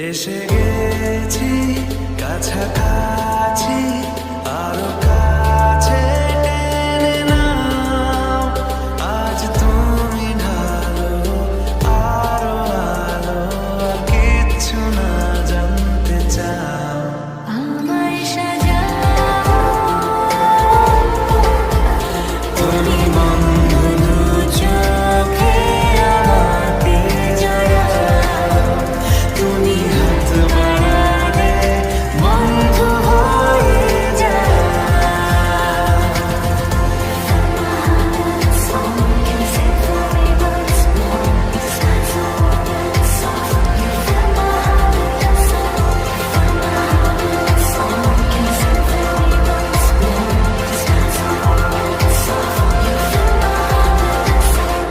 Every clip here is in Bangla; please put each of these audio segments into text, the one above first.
এসে গেছি কাছাকাছি, আরো কাছে টেনে নাও। আজ তুমি ঢালো আরো আলো, আর কিচ্ছু না জানতে চাও। আমায় সাজাও তুমি বন্ধ দু চোখে আমাকে জড়াও, তুমি হাত বাড়ালে বন্ধ হয়ে যাও। Song can sing for me once more. It's not so song. You fill my heart with that song. Fill my heart with that song. Can sing for me once more. It's not so song. You fill my heart with that song.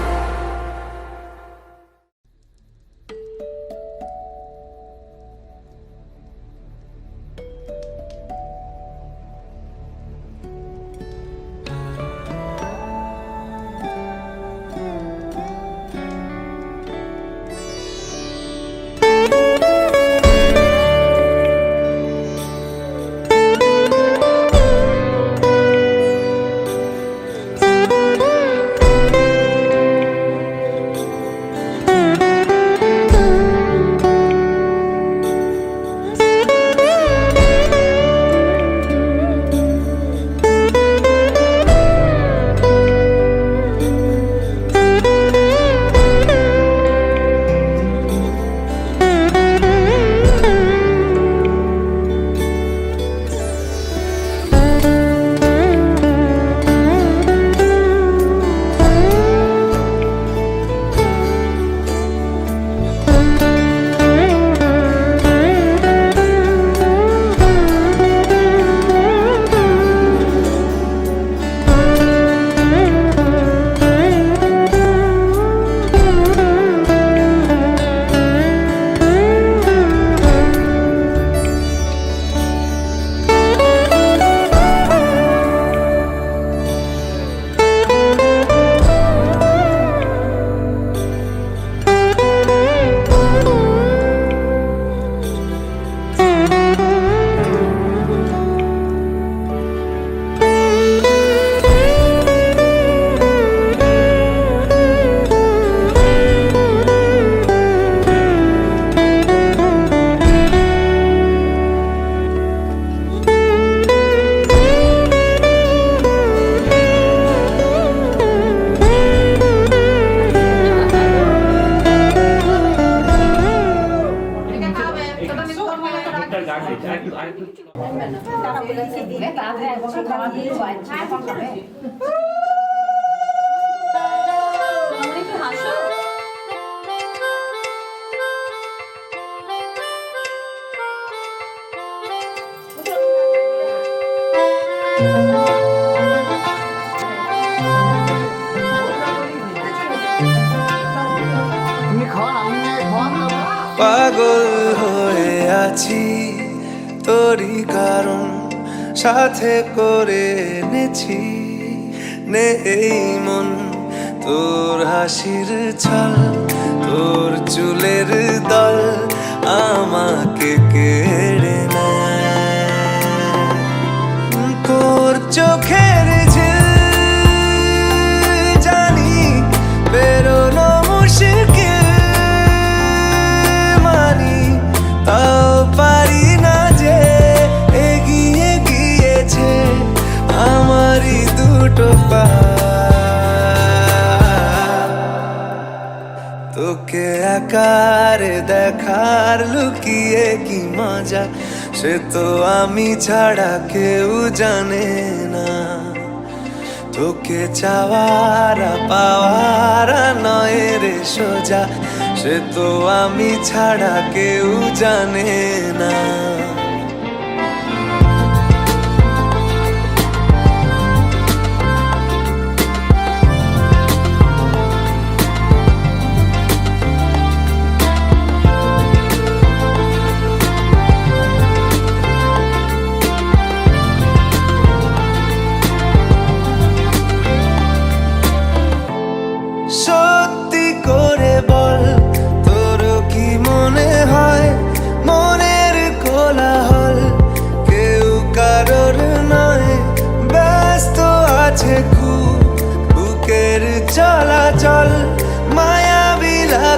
পাগল হয়ে আছি তোরই কারণ, সাথে করে এনেছি নেই মন তোর হাসির ছল, তোর চুলের দল আমাকে কেড়ে নেয়। তোর চোখের ঝিল জানি বেরোনো মুশকিল, মানি তাও পারি না যে এগিয়ে গিয়েছে আমারই দুটো পা। তোকে আকারে দেখার লুকিয়ে কি মজা, সে তো আমি ছাড়া কেউ জানে না। তোকে চাওয়ারা পাওয়ারা নয় রে সোজা, সে তো আমি ছাড়া কেউ জানে না। সত্যি করে বল, তোর কি মনে হয়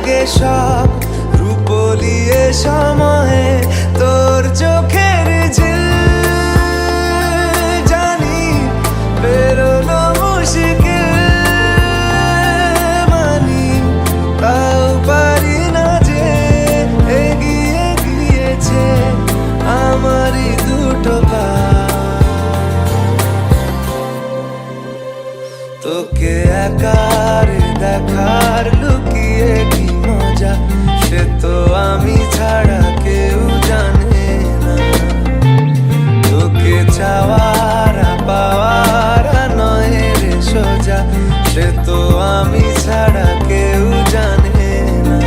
লাগে সব রূপলিয়ে সময়ে তোর চোখের ঝিল জানি বেরোনো মুশকিল মানি তাও পারি না যে এগিয়ে গিয়েছে আমারই দুটো পা তোকে একার দেখার লুকিয়ে কি মজা সে তো আমি ছাড়া কেউ জানে না তোকে চাওয়ার পাওয়ার নয় রে সোজা সে তো আমি ছাড়া কেউ জানে না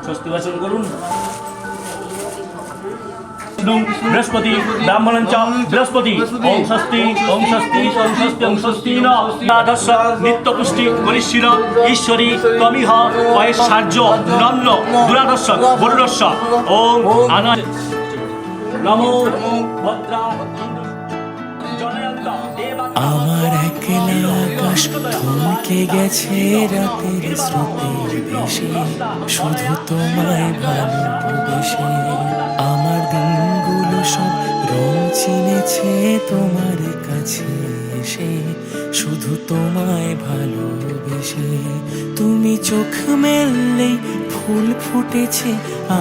স্বস্তি বাচন করুন। বৃহস্পতি ব্রাহ্মণঞ্চ বৃহস্পতি ওং স্বস্তি ওং স্বস্তি ওং স্বস্তি ওং স্বস্তি নাদর্শ নিত্যপুষ্টি গরিষ্ঠির ঈশ্বরী তমিহ বয়সার্য নন্ন দুরাদর্শ বরুণস্য ওং আনা নমো ভদ্রা আমার একলা আকাশ থমকে গেছে রাতের স্রোতের দেশে শুধু তোমায় ভালোবেসে আমার দিনগুলো সব রং চিনেছে তোমার কাছে এসে শুধু তোমায় ভালোবেসে তুমি চোখ মেললেই ফুল ফুটেছে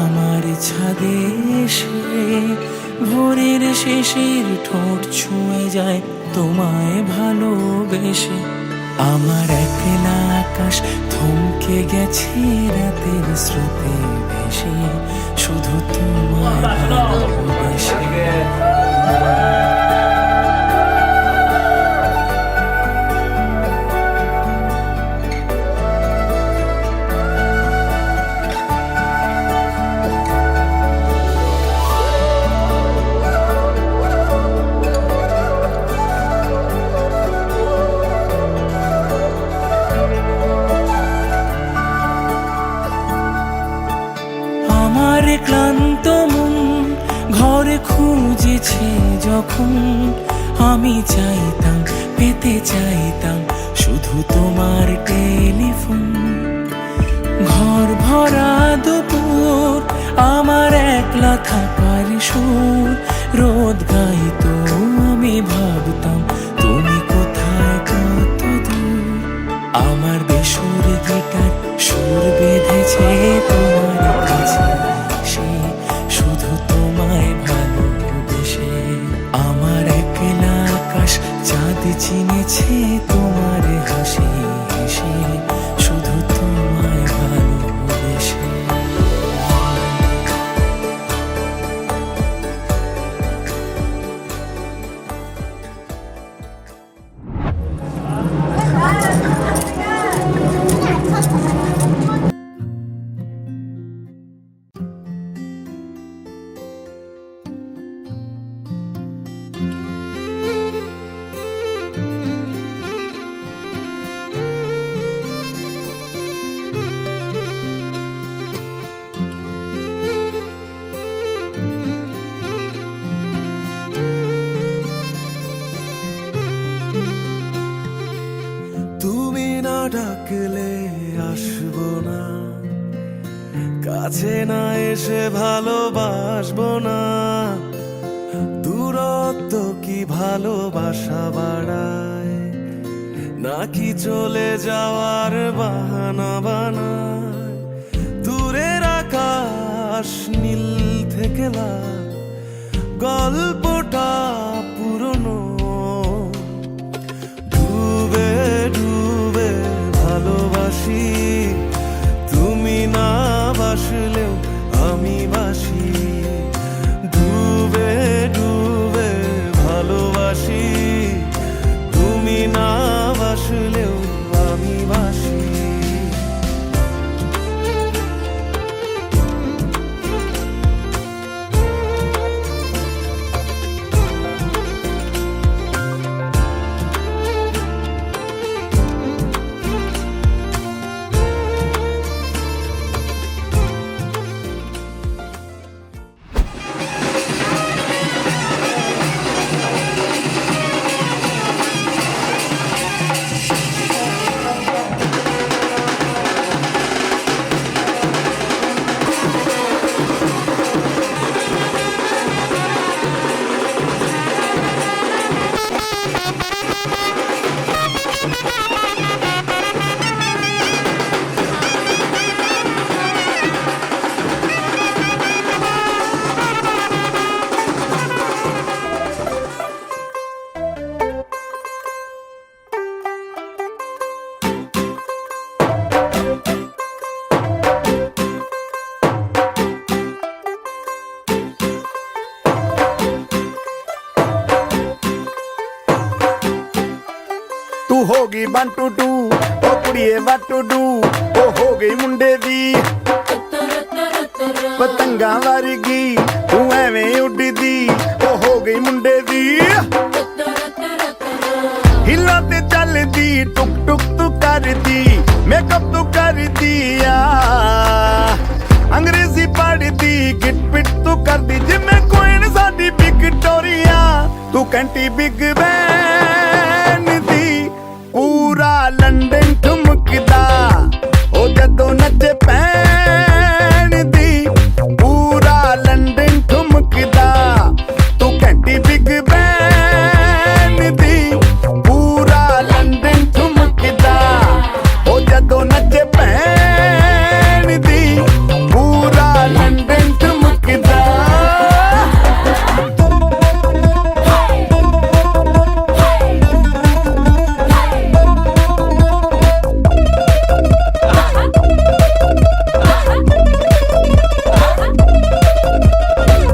আমার ছাদে এসে ভোরের শেষের ঠোঁট ছুঁয়ে যায় তোমায় ভালোবেসে আমার একলা আকাশ থমকে গেছে রাতের স্রোতে ভেসে শুধু তোমায় ভালোবেসে আমার ক্লান্ত মন ঘরে খুঁজেছে যখন আমি চাইতাম পেতে চাইতাম শুধু তোমার টেলিফোন ঘর ভরা দুপুর আমার একলা থাকার সুর রোদ গাইতো আমি ভাবতাম তুমি কোথায় কত দূর আমার বেসুর গিটার সুর বেঁধেছে তোমার কাছে সে শুধু তোমায় ভালোবেসে আমার একলা আকাশ চাঁদ চিনেছে তোমার হাসি হেসে শুধু তোমায় ভালোবেসে তুমি না ডাকলে আসবো না কাছে না এসে ভালোবাসবো না দূরত্ব কি ভালোবাসা বাড়ায় নাকি চলে যাওয়ার বাহানা বানায় দূরের আকাশ নীল থেকে লাল গল্পটা পুরনো ডুবে ডুবে ভালোবাসি তুমি না বাসলেও আমি বাসি ডুবে ডুবে ভালোবাসি তুমি না বাসলেও আমি বাসি ਹੋਗੀ 1 2 2 ਉਹ ਕੁੜੀਏ what to do ਉਹ ਹੋ ਗਈ ਮੁੰਡੇ ਦੀ ਪਤੰਗਾਂ ਵਰਗੀ ਤੂੰ ਐਵੇਂ ਉੱਡਦੀ ਉਹ ਹੋ ਗਈ ਮੁੰਡੇ ਦੀ ਹਿੱਲਾਂ ਤੇ ਚੱਲਦੀ ਟੁਕ ਟੁਕ ਤੂੰ ਕਰਦੀ ਮੇਕਅਪ ਤੂੰ ਕਰਦੀ ਆ ਅੰਗਰੇਜ਼ੀ ਪੜ੍ਹਦੀ ਗਿਟ ਪਿਟ ਤੂੰ ਕਰਦੀ ਜਿਵੇਂ ਕੁਈਨ ਸਾਡੀ ਵਿਕਟੋਰੀਆ ਤੂੰ ਕੰਟੀ ਬਿਗ ਬੈਨ ਦੀ ਪੂਰਾ ਲੰਡਨ ਠੁਮਕਦਾ ਉਹ ਜਦੋਂ ਨੱਚੇ ਪੈਣ ਦੀ ਪੂਰਾ ਲੰਡਨ ਠੁਮਕਦਾ ਤੂੰ ਕੰਟੀ ਬਿਗ ਬੈਨ ਦੀ ਪੂਰਾ ਲੰਡਨ ਠੁਮਕਦਾ ਉਹ ਜਦੋਂ ਨੱਚੇ ਪੈਣ ਦੀ ਪੂਰਾ ਲੰਡਨ ਠੁਮਕਦਾ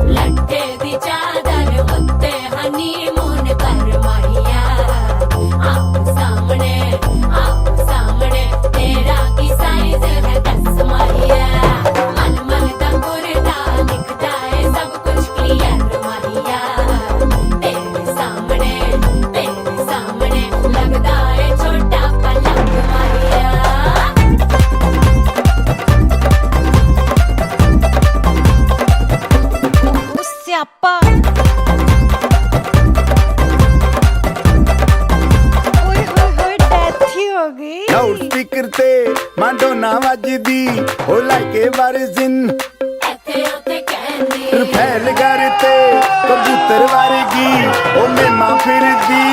लट्टे दी चादर उत्ते हनीमून कर माहिया आप सामने तेरा की साइज है 10 माहिया मन मन दा कुरदा दिखता है सब कुछ क्लियर माहिया तेरे सामने लगदा है छोटा पलंग माहिया ਸਿਆਪਾ ਓਏ ਹੋਏ ਹੋਏ ਡੈਥ ਹੀ ਹੋ ਗਈ ਲਾਊਡ ਸਪੀਕਰ ਤੇ ਮਾਂਡੋਨਾ ਵੱਜਦੀ ਉਹ ਲਾਈਕੇ ਵਰਜ਼ਨ ਇੱਥੇ ਉੱਤੇ ਕਹਿੰਦੀ ਰਫੈਲ ਘਰ ਤੇ ਕਬੂਤਰ ਵਰਗੀ ਉਹ ਮੇਮਾ ਫਿਰਦੀ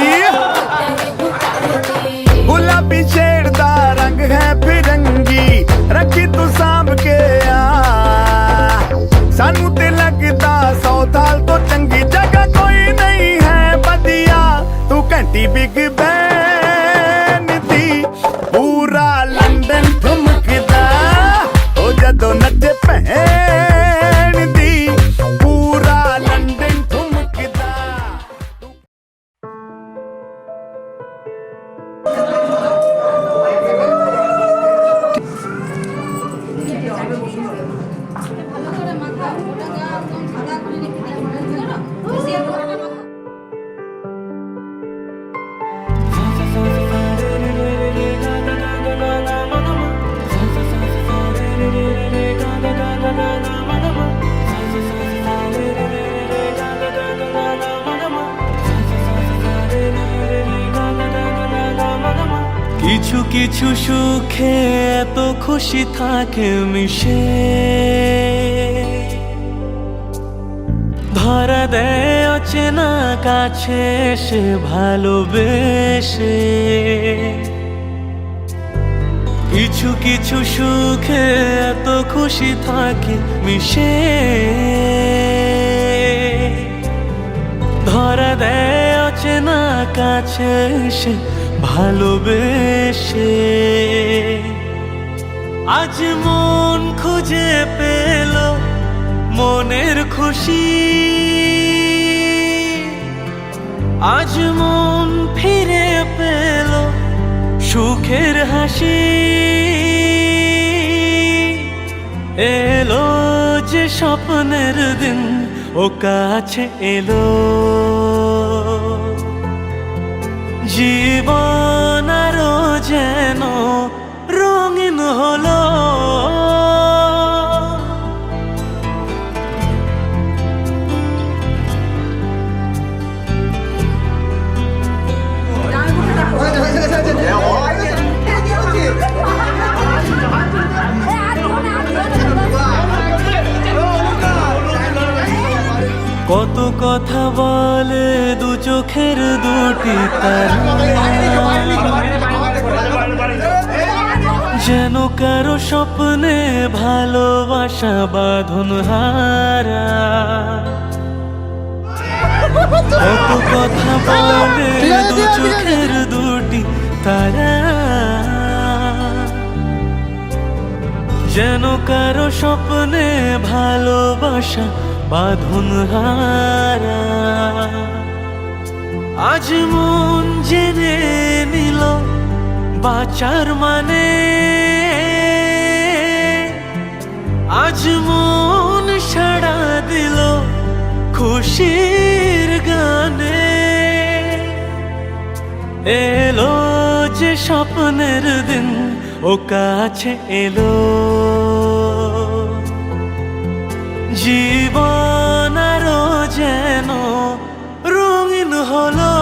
ਗੁਲਾਬੀ ਸ਼ੇਡ ਦਾ ਰੰਗ ਹੈ ਫਿਰੰਗੀ ਰੱਖੀ ਤੂੰ ਸਾਂਭ ਕੇ ਆ ਸਾਨੂੰ ਤੇ ਲੱਗਦਾ 100 ਸਾਲ ਤੋਂ ਚੰਗੀ ਜਗ੍ਹਾ ਕੋਈ ਨਹੀਂ ਹੈ ਵਧੀਆ ਤੂੰ ਘੰਟੀ ਬਿਗ ਬੈਨ ਦੀ ਪੂਰਾ ਲੰਡਨ ਠੁਮਕਦਾ ਉਹ ਜਦੋਂ ਨੱਚੇ ਭੈਣ ਦੀ ਪੂਰਾ ਲੰਡਨ ਠੁਮਕਦਾ কিছু কিছু সুখে এত খুশি থাকে মিশে ধরা দেয় অচেনা কাছে এসে ভালোবেসে কিছু কিছু সুখে এত খুশি থাকে মিশে ধরা দেয় অচেনা কাছে এসে ভালোবেসে আজ মন খুঁজে পেল মনের খুশি আজ মন ফিরে পেল সুখের হাসি এলো যে স্বপ্নের দিন ও কাছে এলো জীবন আরো যেন রঙিন হলো কত কথা বলে দু চোখের দুটি তারা যেন কারো স্বপ্নে ভালোবাসা বাঁধন হারা কত কথা বলে দু চোখের দুটি তারা যেন কারো স্বপ্নে ভালোবাসা বাঁধন হারা আজ মন জেনে নিল বাঁচার মানে, আজ মন সাড়া দিল খুশির গানে। এলো যে স্বপ্নের দিন, ও কাছে এলো, জীবন আরো যেন রঙিন হলো।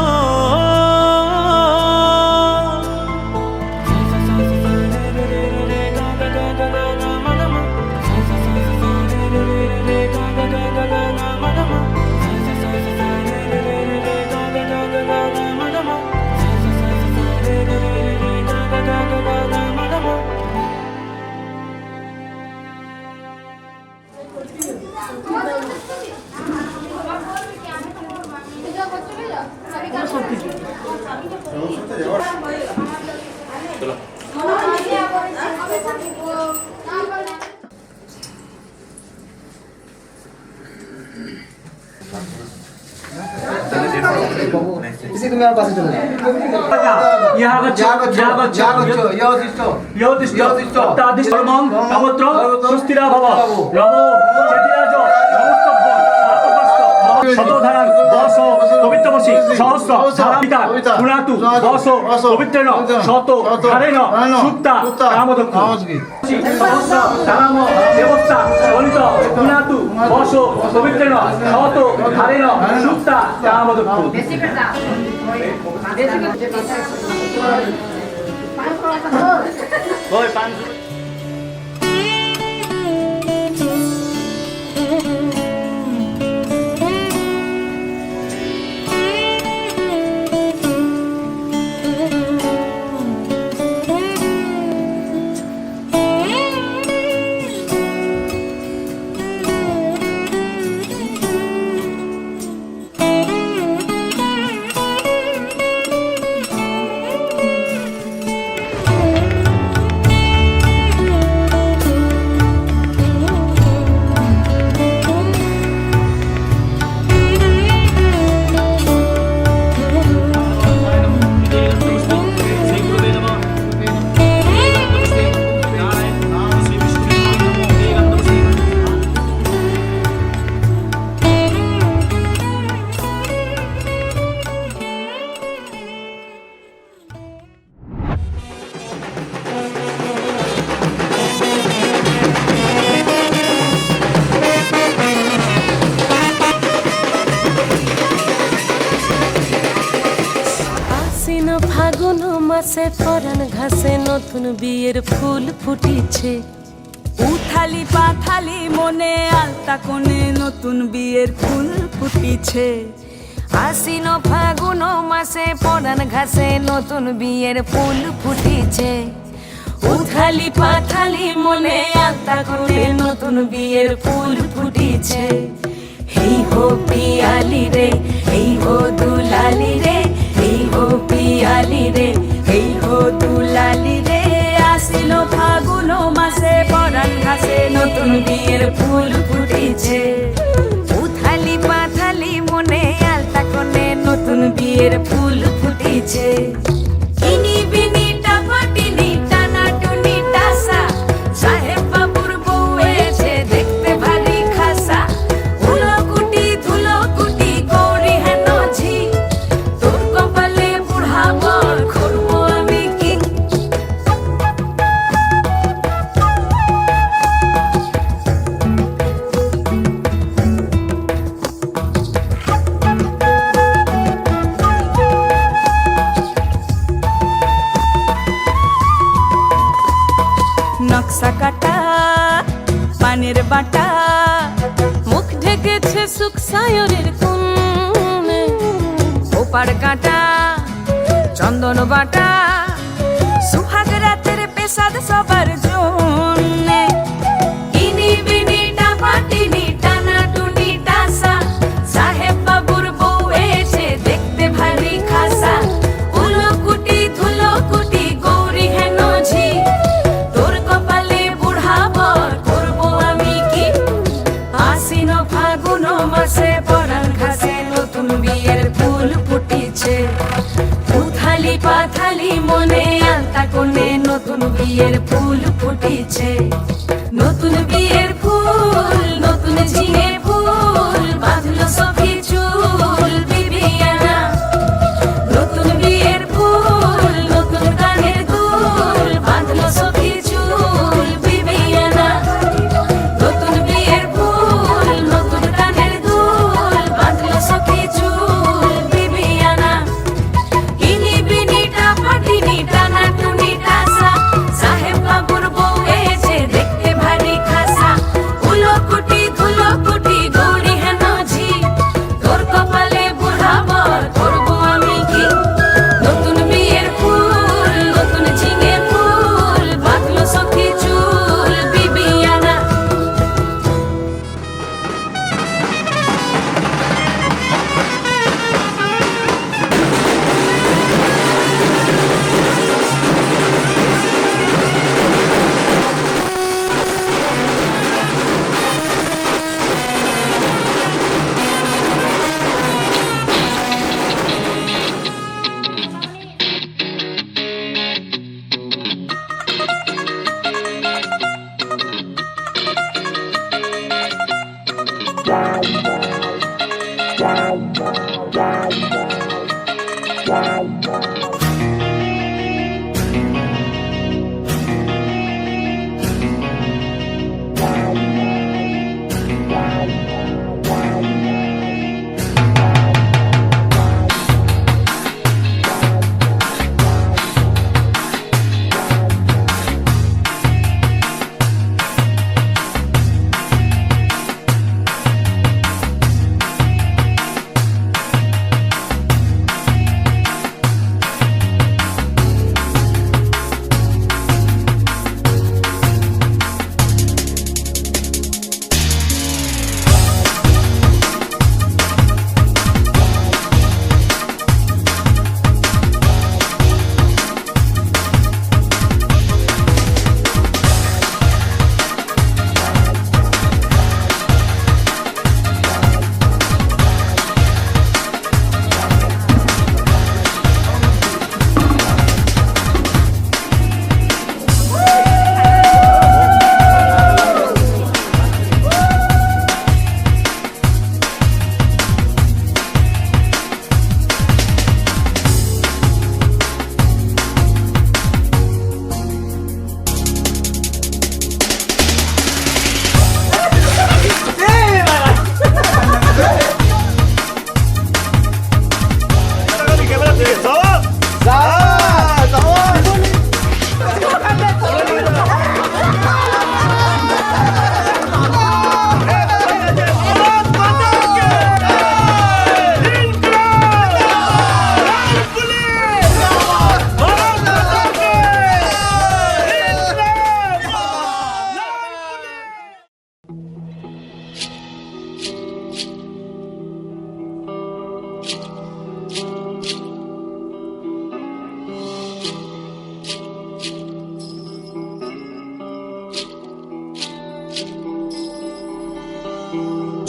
তুমি আমার পাশে চলে শতধারাং বস পবিত্রবর্ষী সহস্র ধারাপিতা পুনাতু বস পবিত্রেণ শত ধারেণ সুক্তা কামদক্ষ সহস্র ধারাম দেবস্তা গণিত পুনাতু বস পবিত্রেণ শত ধারেণ সুক্তা কামদক্ষ। ফাগুন মাসে পরাণ ঘাসে নতুন বিয়ের ফুল ফুটিছে। উথালি পাথালি মনে আলতা কোণে নতুন বিয়ের ফুল ফুটিছে। আশ্বিন ফাগুন মাসে পরাণ ঘাসে নতুন বিয়ের ফুল ফুটিছে। উথালি পাথালি মনে আলতা কোণে নতুন বিয়ের ফুল ফুটিছে। হেই হো পিয়ালি রে, হেই হো দুলালি রে, হেই হো পিয়ালি রে, হেই হো দুলালি রে। আশ্বিন ফাগুন মাসে পরাণ ঘাসে নতুন বিয়ের ফুল ফুটিছে। উথালি পাথালি মনে আলতা কোণে নতুন বিয়ের ফুল ফুটিছে। ইনি বিনি টাপাটিনি টানা টুনি টাসা, সাহেব বাবুর বউ এসে দেখতে ভারী খাসা। ধুলো কুটি গৌরী হেন ঝি, তোর কপালে বুড়া বর করবো আমি কি। নকশা কাটা পানের বাটা, মুখ ঢেকেছে সুখ সায়রের কোণে। ওপার কাটা চন্দন বাটা, সুহাগ রাতের পেশাদ সবার জন্যে। ইনি বিনি টাপাটিনি টানা টুনি টাসা, সাহেব বাবুর বউ এসে দেখতে ভারী খাসা। ধুলো কুটি গৌরী হেন ঝি, তোর কপালে বুড়া বর করবো আমি কি। আশ্বিন ফাগুন মাসে পরাণ ঘাসে নতুন বিয়ের ফুল ফুটিছে। কোণে আলতা কোণে নতুন বিয়ের ফুল ফুটেছে, নতুন বিয়ের ফুল, নতুন ঝিঙে ফুল, বাঁধলো সখী চুল বিবিয়ানা। নতুন বিয়ের ফুল, নতুন কানের দুল, বাঁধলো সখী চুল বিবিয়ানা। নতুন বিয়ের ফুল, নতুন কানের দুল, বাঁধলো সখী চুল বিবিয়ানা। ইনি বিনিটা ফাটিনি টানা টুনি টাসা, সাহেব বাবুর বউ এসে দেখতে ভারী খাসা। উলকুটি ধুলকুটি গৌরী হেন ঝি, তোর কপালে বুড়া বর করবো আমি কি। নতুন বিয়ের ফুল, নতুন ঝিঙে ফুল, বাঁধলো সখী চুল বিবিয়ানা।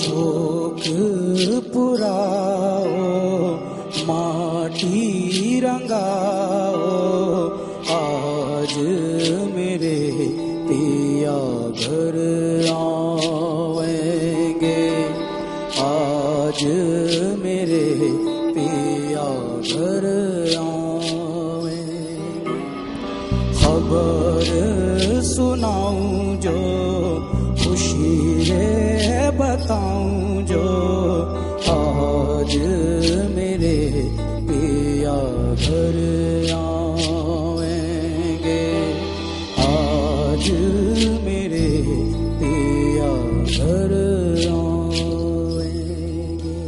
चोक पुराओ माटी रंगाओ, आज मेरे पिया घर आएंगे, आज मेरे पिया घर आएंगे। खबर सुनाऊं जो खुशी रे बताऊं जो, आज मेरे पिया घर आएंगे, आज मेरे पिया घर आएंगे।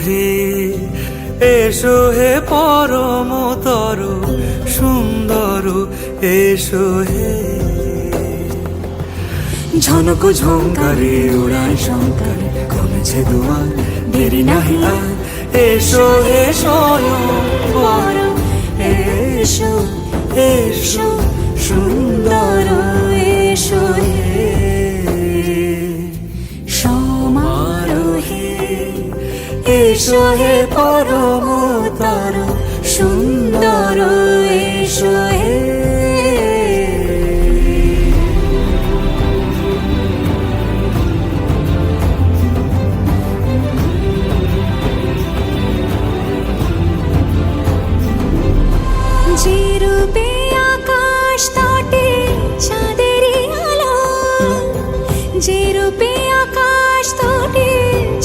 হে এসো হে পরমতর সুন্দর এসো হে ঝনক ঝঙ্কারে উড়ায় শঙ্কারে কমেছে দুয়ার দেরি নাহি আর এসো হে স্বয়ংবর এসো এসো সুন্দর এসো হে সমারোহে এসো হে পরমতর সুন্দর এসো হে যে রূপে আকাশ তটে চাঁদেরই আলো, যে রূপে আকাশ তটে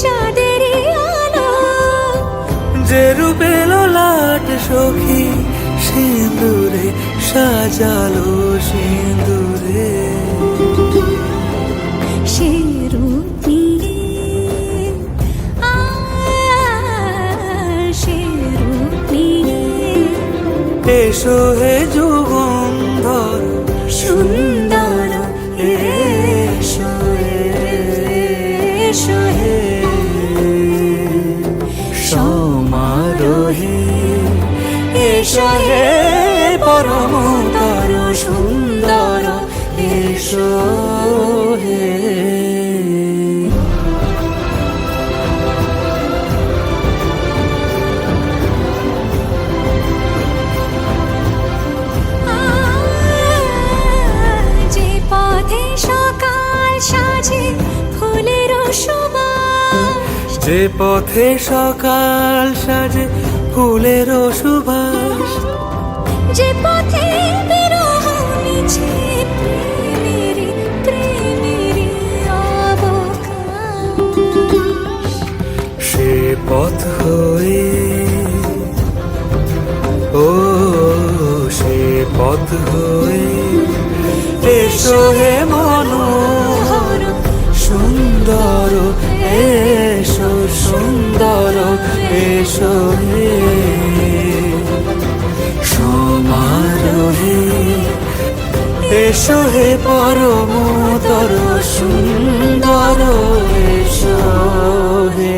চাঁদেরই আলো, যে রূপে ললাট সখী সিঁদুরে সাজালো সিঁদুরে সে রূপ নিয়ে সে রূপ নিয়ে এসো হে যুগন্ধর সুন্দর এসো এসো হে সমারোহে এসো হে পরমতর সুন্দর এসো হে যে পথে সকাল সাজে ফুলের সুবাস, যে পথে সকাল সাজে ফুলের সুবাস যে পথে বিরহ মিছে প্রেমেরই প্রেমেরই অবকাশ, সে পথ হয়ে ও সে পথ হয়ে এসো হে মনোহর সুন্দর এসো সুন্দর এসো হে সমারোহে এসো হে পরমতর সুন্দর এসো হে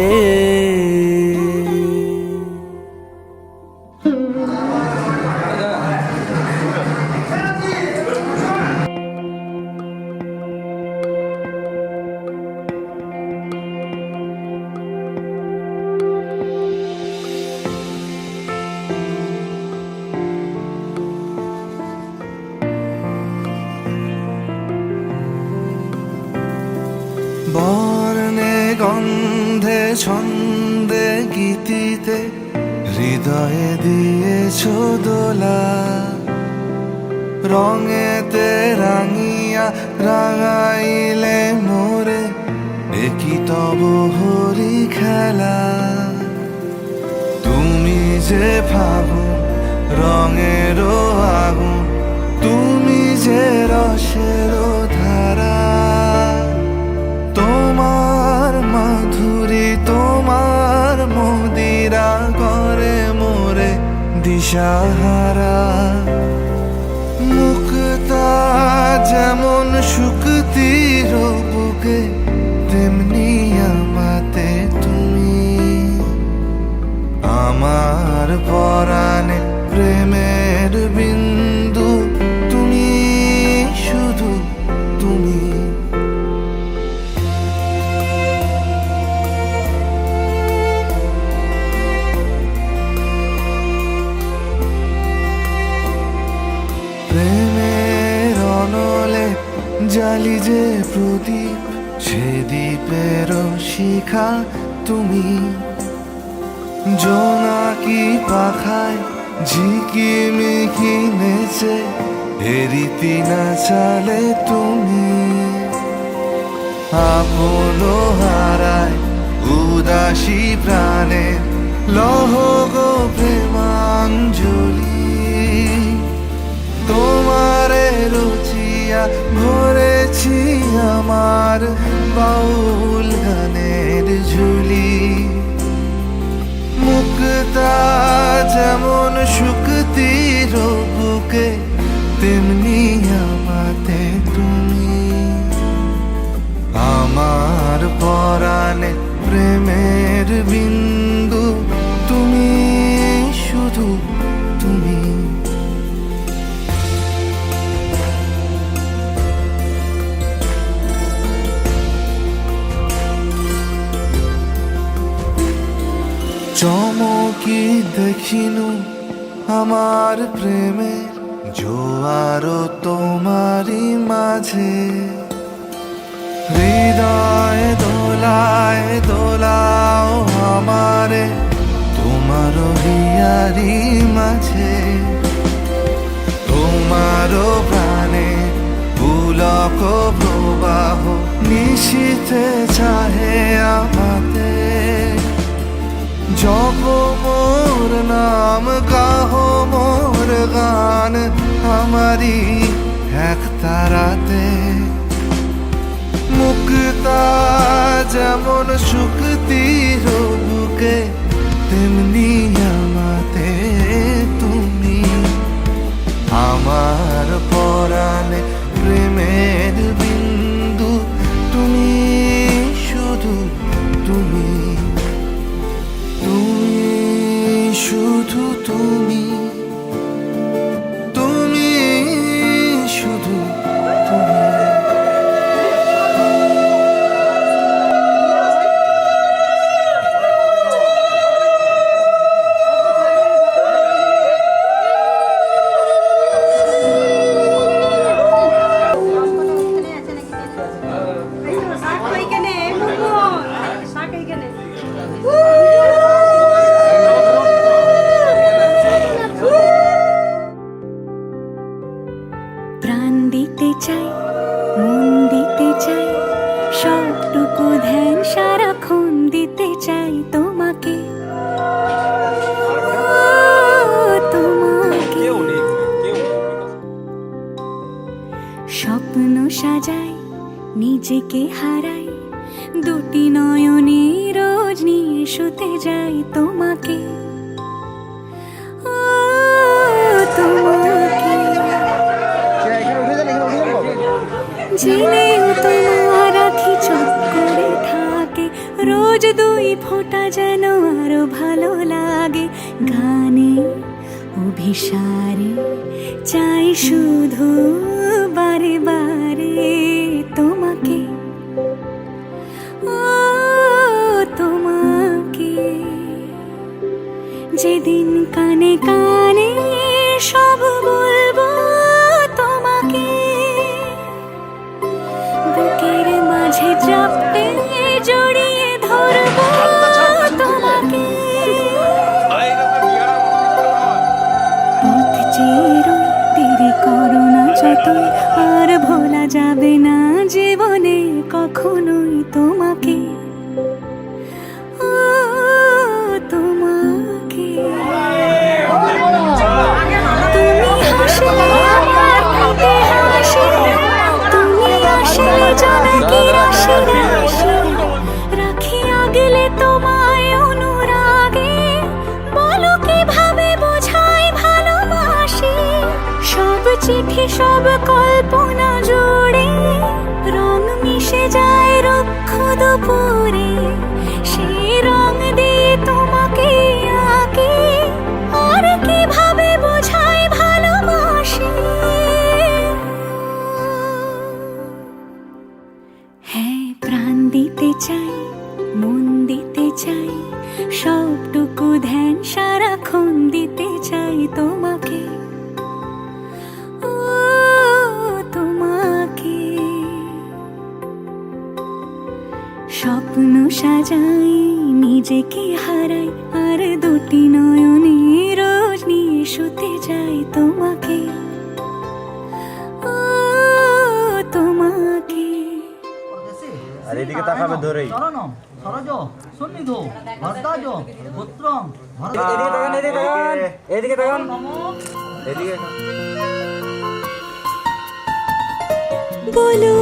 বর্ণে গন্ধে ছন্দে গীতিতে হৃদয়ে দিয়েছ দোলা, রঙেতে রাঙিয়া রাঙাইলে মোরে একই তব হরি খেলা। তুমি যে ফাগুন রঙেরও আগুন, তুমি যে রসেরও ধারা, তোমার মাধুরী তোমার মদিরা করে মোরে দিশাহারা। মুক্তা যেমন শুকতির বুকে তেমনি আমাতে তুমি, আমার পরাণে প্রেমের বিন্দু তুমি, শুধু তুমি। প্রেমের অনলে জালি যে প্রদীপ, সে দ্বীপের শিখা তুমি। জোনাকি পাখায় ঝিকিমিকি নেচে এরিতি না চালে তুমি। আপন হারায় উদাসী প্রাণে লহ গো প্রেমাঞ্জলি। তোমারে রুচিয়া ভরেছি আমার বাউল গানের ঝুলি। মুক্তা যেমন শুকতির বুকে, তেমনি আমাতে তুমি। আমার পরাণে প্রেমের বিন্দু, তুমি শুধু তুমি। চমকি দেখিনু আমার প্রেমের জোয়ার তোমারই মাঝে, হৃদয় দোলায় দোলাও আমারে তোমার হিয়ারি মাঝে। তোমার প্রাণে পুলক প্রবাহ নিশীথে চাহে আমাতে। জপ মোর নাম, গাহ মোর গান, আমারি এক তারাতে। মুক্তা যেমন শুকতির বুকে, তেমনি আমাতে তুমি। আমার পরাণে প্রেমের বিন্দু, তুমি শুধু তুমি। তুমি শুধু তুমি, তুমি শুধু তুমি। প্রাণ দিতে চাই, মন দিতে চাই, সবটুকু ধ্যান সারাক্ষণ দিতে চাই তোমাকে। তোমাকে স্বপ্ন সাজাই, নিজেকে হারাই, দুটি নয়নে রোজ নিয়ে শুতে যাই তোমাকে। তোমাকে জেনেও তোমার আখি চোখ করে থাকে, রোজ দুই ফোঁটা যেন আরো ভালো লাগে। গানে অভিসারে চাই শুধু বারে বারে তোমাকে। ও তোমাকে যেদিন কানে কানে সব বলবো তোমাকে, বুকের মাঝে চাপতে জড়িয়ে ধরবো তোমাকে। পথ চেয়ে দেরি করো না যতই, আর ভোলা যাবে না জীবনে কখনোই তোমাকে। ও তোমাকে তুমি হাসলে আমার ঠোঁটে হাসি, তুমি আসলে জনকে রাশি রাশি, রাখি আগলে তোমায় অনুরাগে, বলো কিভাবে বোঝাই ভালোবাসি। সব চিঠি সব কল্পনা জুড়ে রং মিশে যায় রুক্ষ দুপুরে, সেই রং দিয়ে তোমাকে আঁকি, আর কিভাবে বোঝাই ভালোবাসি। হ্যাঁ, প্রাণ দিতে চাই, মন দিতে চাই, সবটুকু ধ্যান সারাক্ষণ দিতে চাই তোমাকে। ও তোমাকে স্বপ্ন সাজাই, নিজেকে হারাই, আর দুটি নয়নে রোজ নিয়ে শুতে যাই তোমাকে। ও তোমাকে আর এদিকে তাকাবে ধরেই। এদিকে তাকান, এদিকে। বলো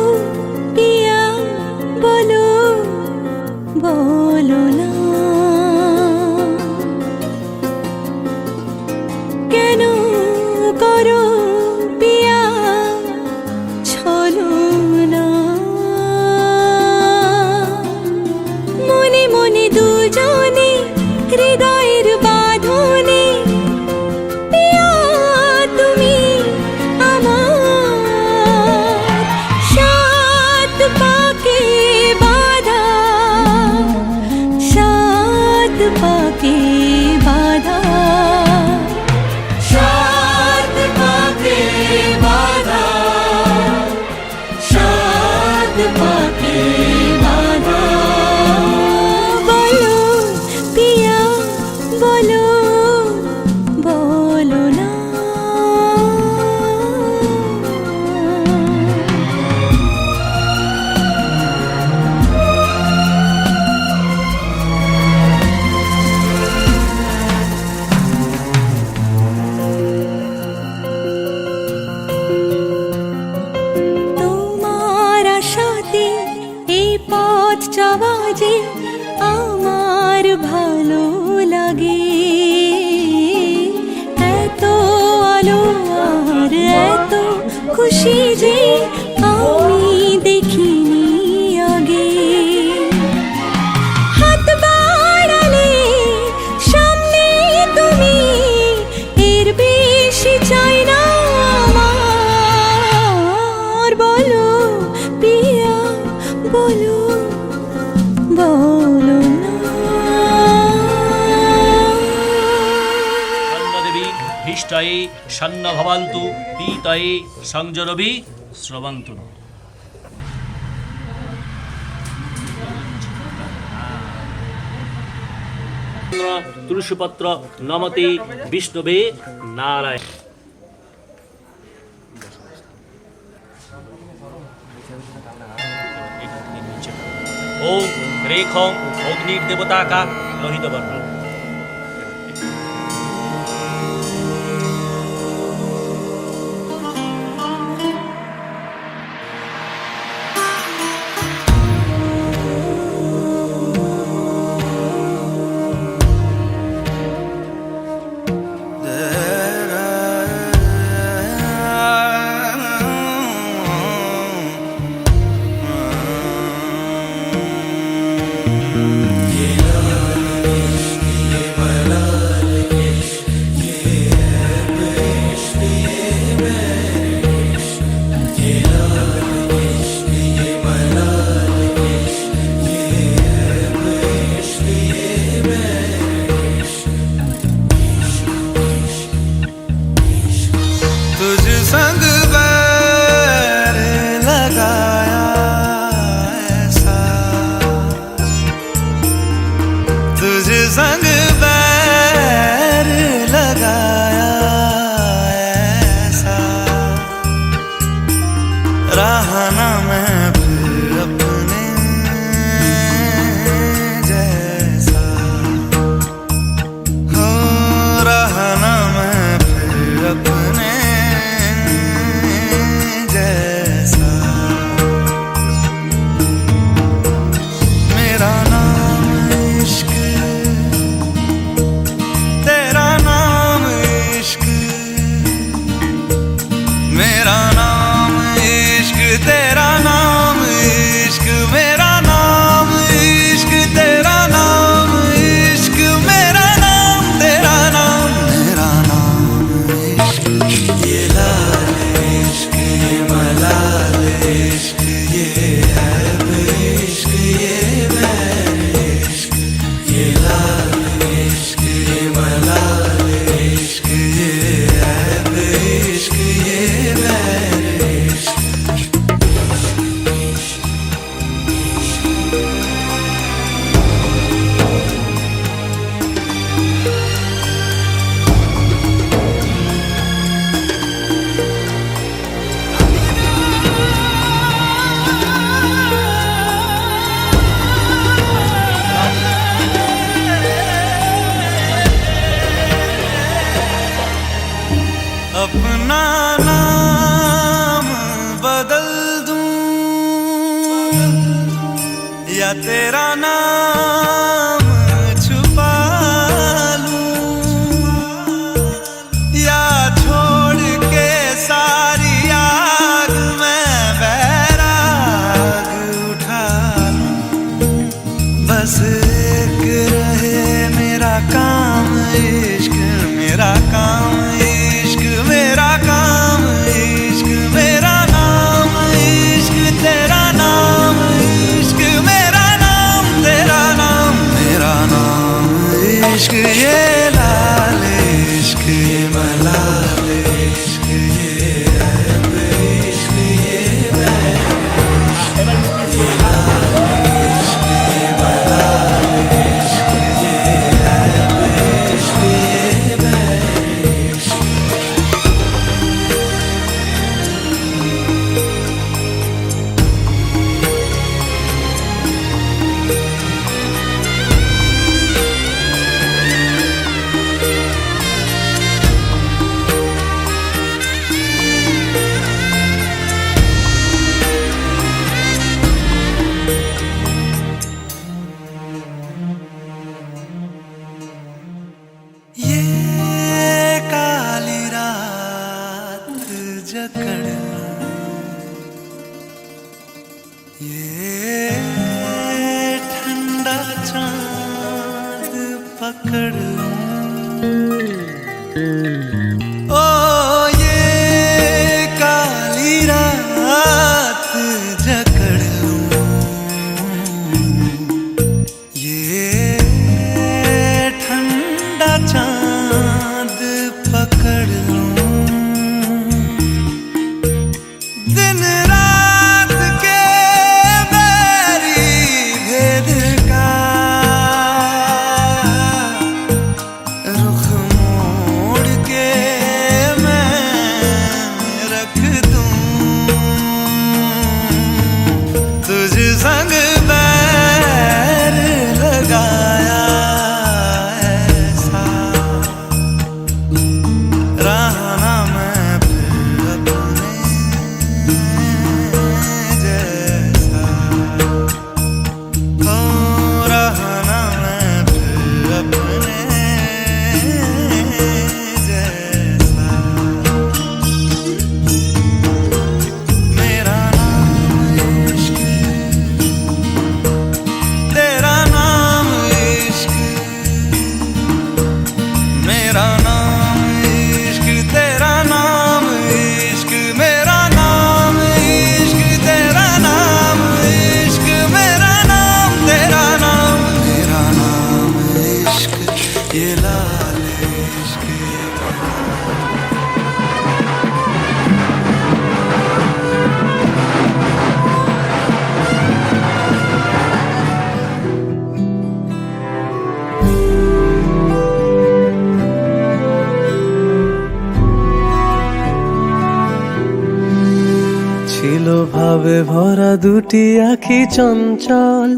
পিয়া বলো, বলো না हाथ पाके बांधा। बोलो पिया बोलो बोलो ना। তোমার আশাতে এই পথ চলা যে আমার ভালো লাগে। এত আলো আর এত খুশি যে আমি দেখিনি আগে। হাত বাড়ালে সামনে তুমি, এর বেশি চাই না আমার। বলো পিয়া বলো বলো না। দেবী ভীষ্টায়ে সন্ন ভবন্তু পীতয়ে সংযরবি শ্রবন্তু। তুলসীপত্র নমতে বিষ্ণবে নারায়ণ। ओम रेखों अग्नि देवता का लोहित वर्ण। तुझ संग बैर लगाया ऐसा, तुझ संग बैर लगाया ऐसा। रहा ना मैं फिर अपने जैसा, हो रहा ना मैं फिर अपने जैसा। मेरा नाम इश्क, तेरा नाम इश्क, मेरा नाम इश्क, तेरा नाम इश्क, मेरा नाम इश्क, तेरा नाम इश्क, मेरा नाम तेरा नाम, मेरा नाम इश्क। ये लाल इश्क, ये मलाल इश्क, ये ऐब इश्क, ये बैर इश्क। ये लाल इश्क, ये मलाल इश्क, ये ऐब इश्क, ये बैर इश्क। अपना नाम बदल दूं या तेरा नाम छुपा लूं, या छोड़ के सारी आग में बैराग उठा लूं। बस एक रहे मेरा काम इश्क, मेरा काम इश्क, मेरा काम इश्क, मेरा नाम इश्क, तेरा नाम इश्क, मेरा नाम तेरा नाम, ये ठंडा चांद पकड़ लूं, ओ ये काली रात जकड़ लूं, ये ठंडा चांद पकड़ लूं, दिन रात के बैरी भेद का रुख मोड़ के मैं रख दूं, तुझ संग बैर लगाया ऐसा रहा ना मैं फिर अपने जैसा, हो रहा ना मैं फिर अपने जैसा। मेरा नाम इश्क, तेरा नाम इश्क, मेरा नाम इश्क, तेरा नाम इश्क, मेरा नाम इश्क, तेरा नाम इश्क, मेरा नाम, तेरा नाम, मेरा नाम इश्क, ये लाल इश्क। ছিল ভাবে ভরা দুটি আঁখি চঞ্চল,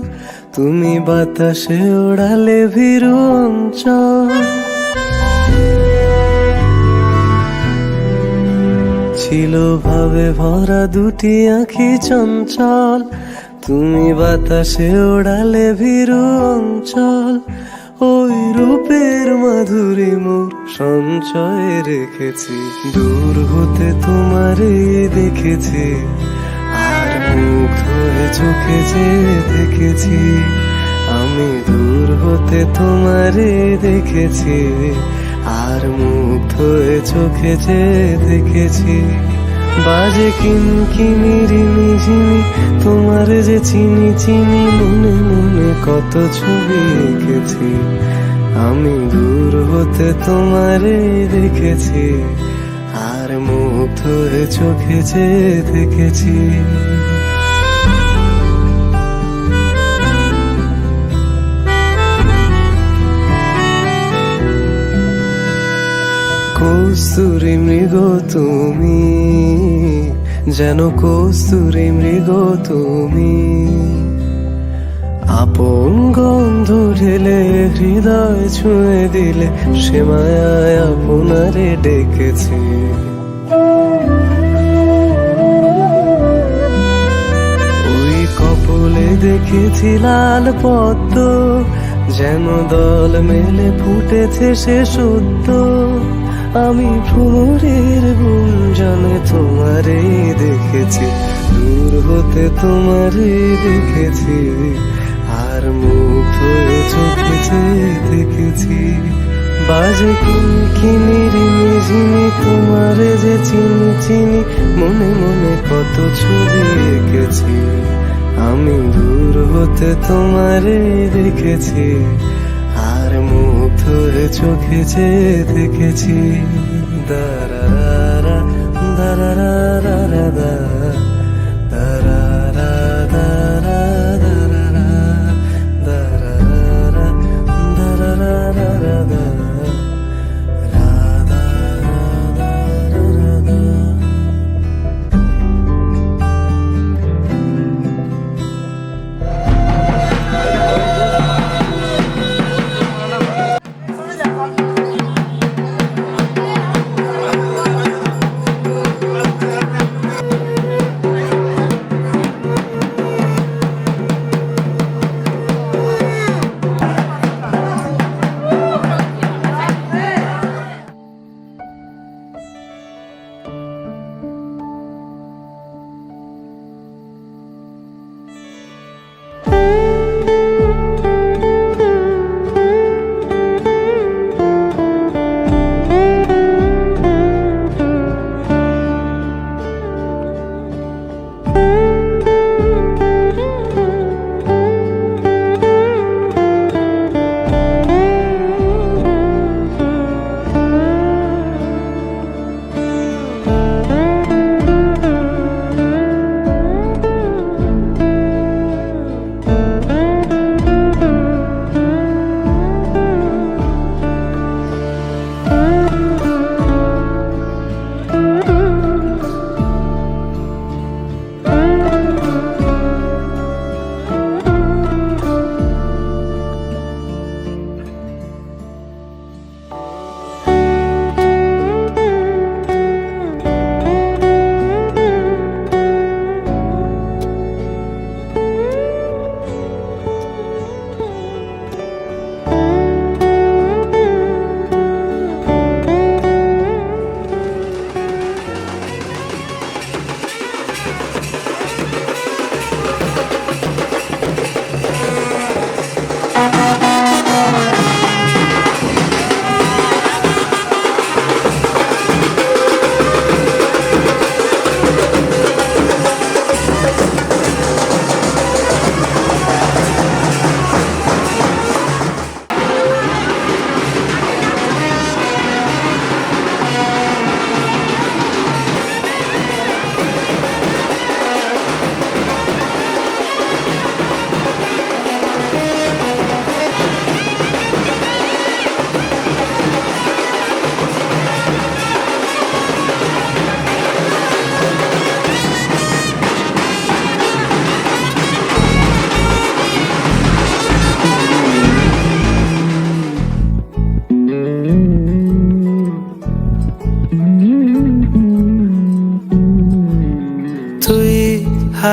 তুমি বাতাসে ওড়ালে ভীরু অঞ্চল। ছিল ভাবে ভরা দুটি আঁখি চঞ্চল, তুমি বাতাসে ওড়ালে ভীরু অঞ্চল। ওই রূপের মাধুরী মোর সঞ্চয়ে রেখেছি, দূর হতে তোমারে দেখেছি, আর মুগ্ধ হয়ে চোখে যে দেখেছি। আমি দূর হতে তোমারে দেখেছি, আর মুগ্ধ হয়ে চোখে যে দেখেছি। বাজে কিনকিনি ঝিনি, তোমার যে চিনি চিনি, মনে মনে কত ছবি এঁকেছি। আমি দূর হতে তোমারে দেখেছি, আর মুগ্ধ হয়ে চোখে যে দেখেছি। কস্তুরী মৃগ তুমি, যেন কস্তুরী মৃগ তুমি, আপন গন্ধ ঢেলে হৃদয় ছুঁয়ে দিলে, সে মায়ায় আপনারে ডেকেছি। ওই কপলে দেখেছি লাল পদ্ম, যেন দল মেলে ফুটেছে সে সদ্য। আমি ভ্রমরের গুঞ্জনে তোমারে দেখেছি, দূর হতে তোমারে দেখেছি, আর মুগ্ধ হয়ে চোখে যে দেখেছি। বাজে কিনকিনি ঝিনি, তোমারে যে চিনি চিনি, মনে মনে কত ছবি এঁকেছি। আমি দূর হতে তোমারে দেখেছি, আর মুগ্ধ হয়ে চোখে যে দেখেছি। দারারা দারারা দারারা দারারা দারারা দারারা দারারা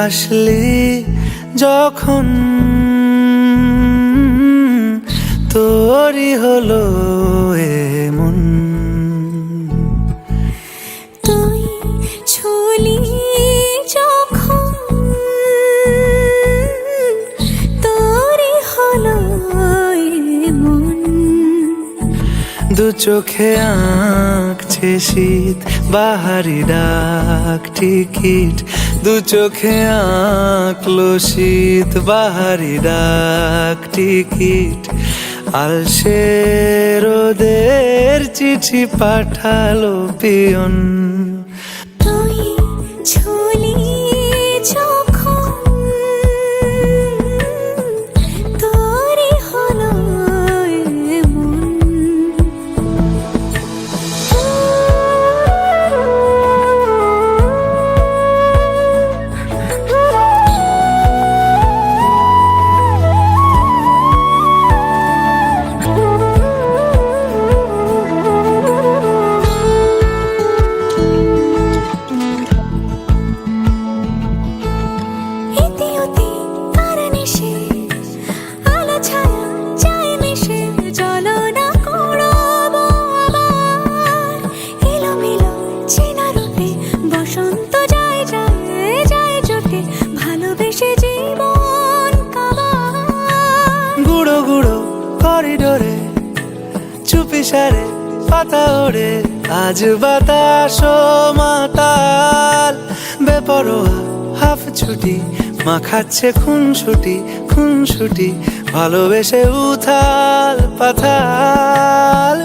হাসলি যখন তোরই হলো এমন তুই ছুলি যখন তোরই হলো এমন দু চোখে আঁকছে শীত বাহারি ডাক টিকিট দু চোখে আঁকলো শীত বাহারি ডাক টিকিট আলসে রোদের চিঠি পাঠালো পিয়ন তুই ছুলি যখন তোরই হলো এমন ইতিউতি কারণেসে আলো ছায়া যায় মিশে চলো না করবো আবার এলোমেলো চেনা রূপে বসন্ত যায় যায় যায় জোটে ভালোবেসে জীবন কাবার গুঁড়ো গুঁড়ো করিডোরে চুপি সারে পাতা ওড়ে আজ বাতাস মাতাল বেপরোয়া হাফ ছুটি মাখাচ্ছে খুনসুটি ভালোবেসে উথাল পাথাল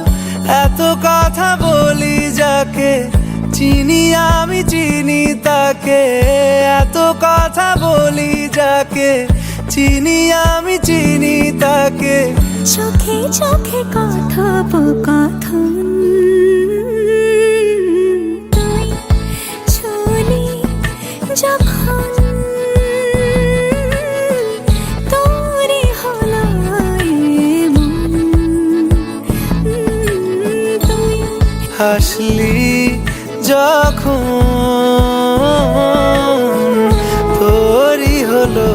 এত কথা বলি যাকে চিনি আমি চিনি তাকে এত কথা বলি যাকে চিনি আমি চিনি তাকে চোখে চোখে কথোপকথন তুই ছুলি যখন তোরই হলো এমন তুই হাসলি যখন তোরই হলো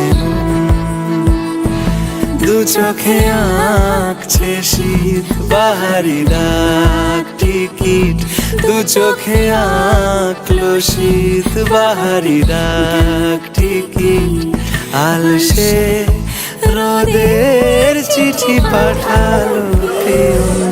এমন। দু চোখে আঁকছে শীত বাহারি ডাক টিকিট দু চোখে আঁকলো শীত বাহারি ডাক টিকিট আলসে রোদের চিঠি পাঠালো পিয়ন।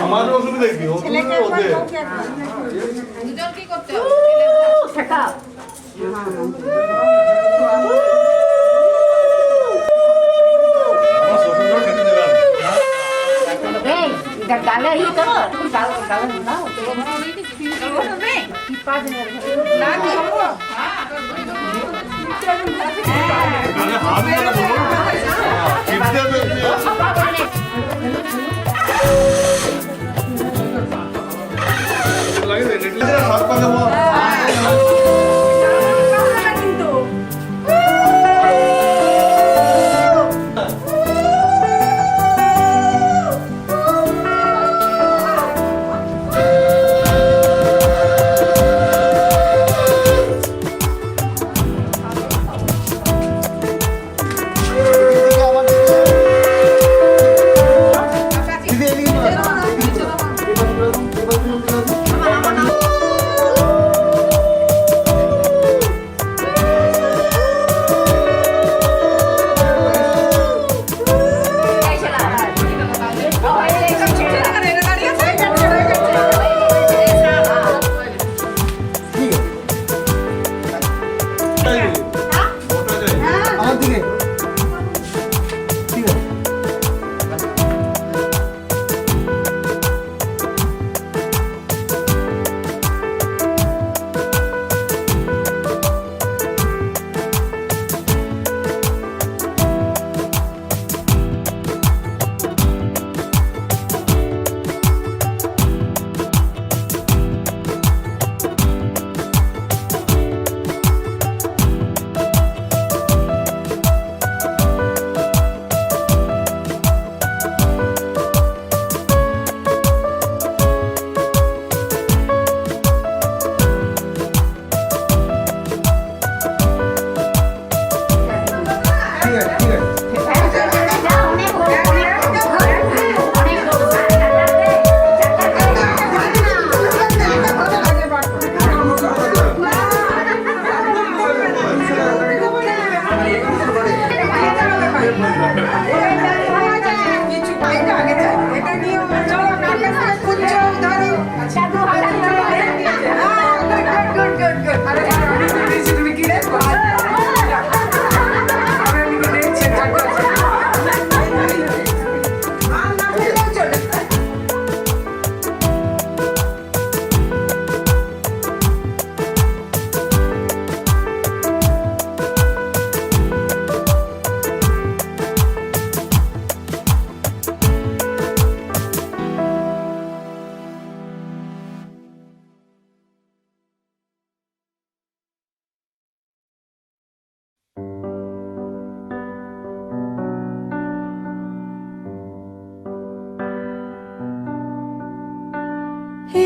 আমাদের অসুবিধা কি ওদের কি করতে হবে হাত পা দেবো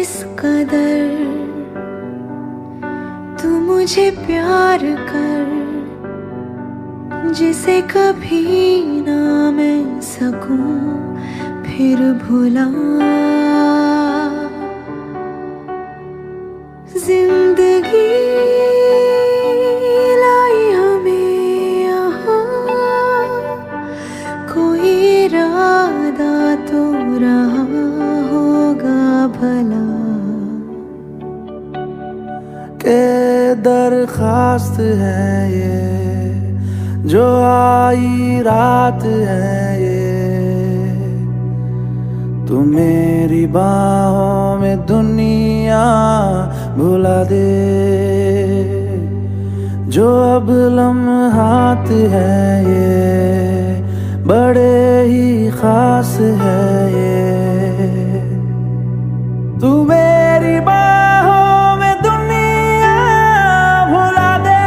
इस कदर तू मुझे प्यार कर, जिसे कभी ना मैं सकूं फिर भुला। जिंदगी लाई हमें यहाँ, कोई इरादा तो रहा होगा भला। के दरखास्त है ये जो आई रात है ये, तू मेरी बाहों में दुनिया भुला दे। जो अब लम्हात है ये बड़े ही खास है ये, तू मेरी बाहों में दुनिया भुला दे।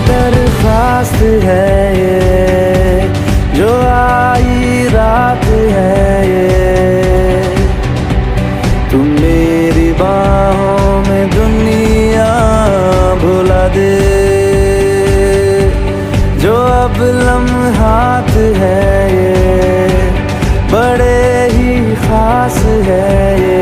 दरखास्त है ये जो आई रात है ये, तुम मेरी बाहों में दुनिया भुला दे। जो अब लम्हात है ये बड़े ही खास है ये,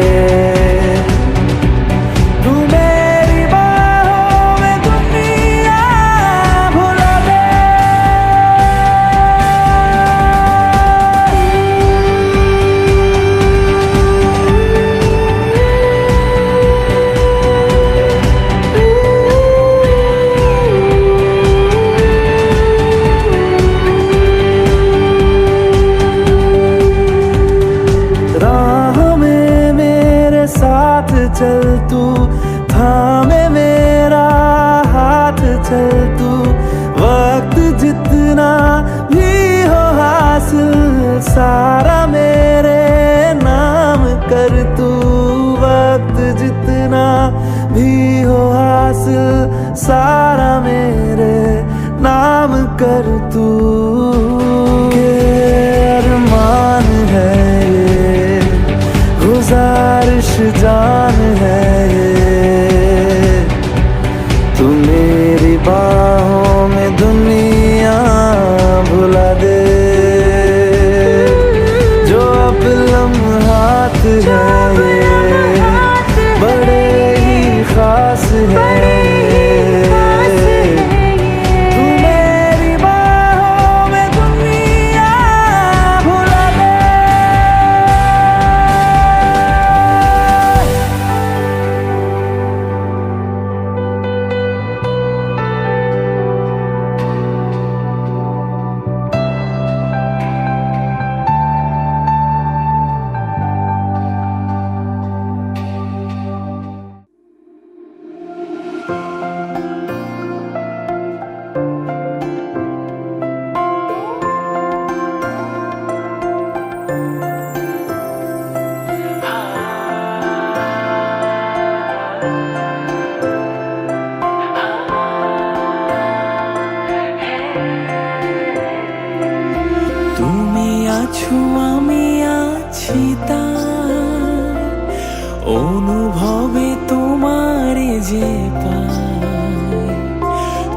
चल तू थामे मेरा हाथ, चल तू वक्त जितना भी हो हासिल सारा मेरे नाम कर तू। वक्त जितना भी हो हासिल सारा मेरे नाम कर तू। अरमान है ये गुजारिश जान है ये, तू मेरी बाहों में दुनिया भुला दे। जो अब लम्हात है ये बड़े ही खास है আমি আছি তার অনুভবে তোমারে যে পাই।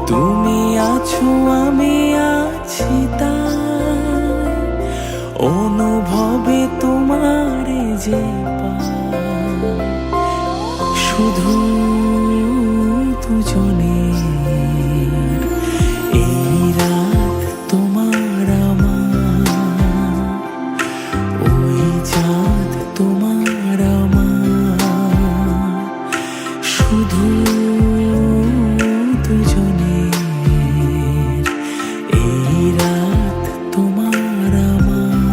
তুমি আছো আমি আছি তার অনুভবে তোমারে যে পাই। শুধু দুজনে এই রাত তোমার আমার, ওই চাঁদ তোমার আমার। শুধু দুজনে এই রাত তোমার আমার,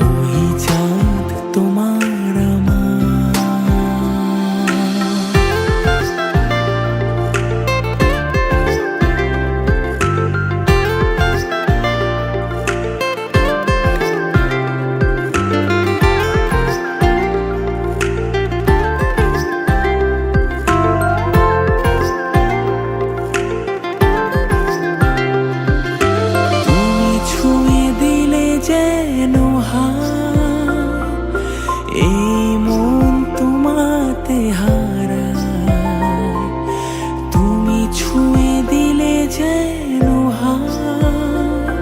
ওই চাঁদ এই মন তোমাতে হারায়, তুমি ছুঁয়ে দিলে যেন হায়।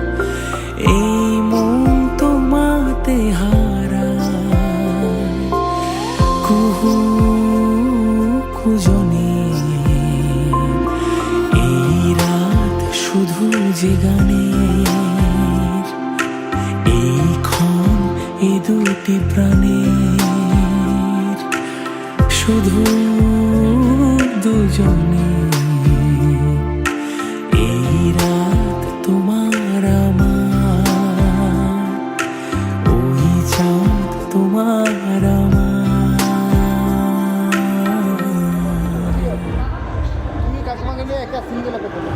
এই মন তোমাতে হারায়, কুহু কুজনে এই রাত শুধু যে গানের, এই ক্ষণ এ দুটি প্রাণের, শুধু দুজনে। এই রাত তোমার আমার, ওই চাঁদ তোমার আমার। তুমি কাকিমাকে নিয়ে একটা সিঙ্গেল একটা করো।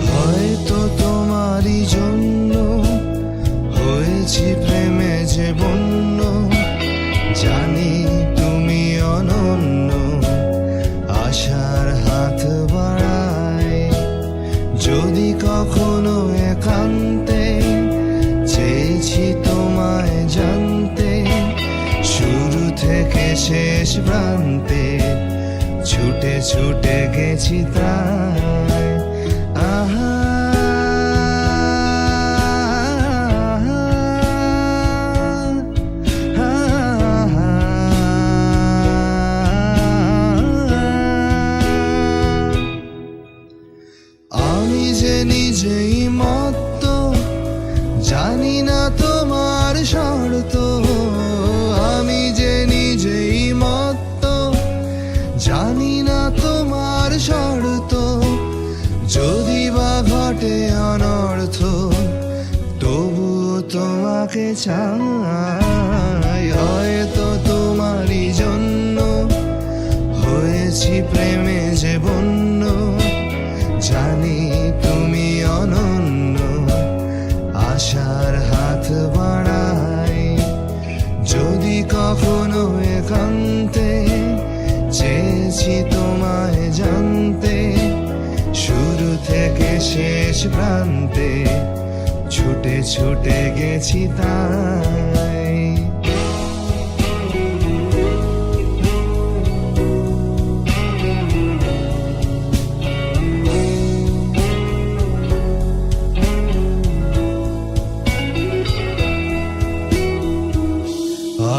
হয়তো তোমারই জন্য হয়েছি প্রেমে যে বন্য, জানি তুমি অনন্য, আশার হাত বাড়ায়। যদি কখনো একান্তে চেয়েছি তোমায় জানতে, শুরু থেকে শেষ প্রান্তে ছুটে ছুটে গেছি তাই। আহা আমি যে নিজেই মত্ত, জানি না তোমার শর্ত। আমি যে নিজেই মত্ত, জানি না তোমার শর্ত। যদি বা ঘটে অনর্থ, তবুও তোমাকে চাই। হয়তো তোমারই জন্য হয়েছি প্রেমে যে বন্য, জানি তুমি অনন্য, আশার হাত বাড়াই। যদি কখনো একান্তে চেয়েছি তোমায় জানতে, শুরু থেকে শেষ প্রান্তে ছুটে ছুটে গেছি তাই।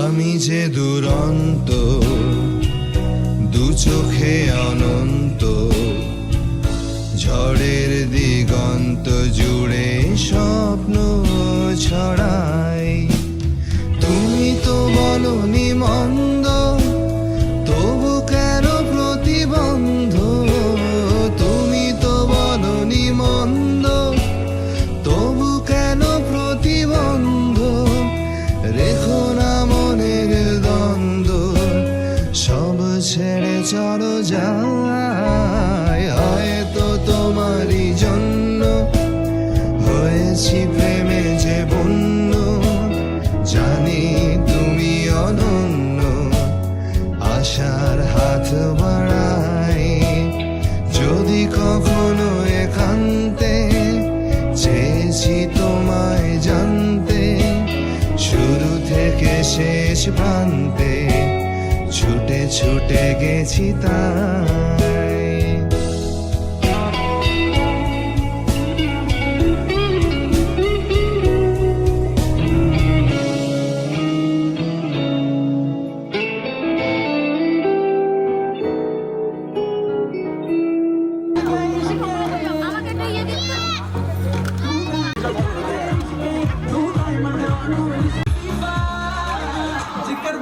আমি যে দুরন্ত, দু চোখে অনন্ত, ঝড়ের দিগন্ত জুড়ে স্বপ্ন ছড়াই। তুমি তো বলনি মন্দ, তবু কেন প্রতিবন্ধ? তুমি তো বলনি মন্দ, তবু কেন প্রতিবন্ধ? রেখো না মনের দ্বন্দ্ব, সব ছেড়ে চলো যাই। হয়তো তোমারই জন্য হয়েছি প্রেমে যে বন্য, জানি তুমি অনন্য, আশার হাত বাড়াই। যদি কখনো একান্তে চেয়েছি তোমায় জানতে, শুরু থেকে শেষ প্রান্তে ছুটে ছুটে গেছি তাই। जिक्र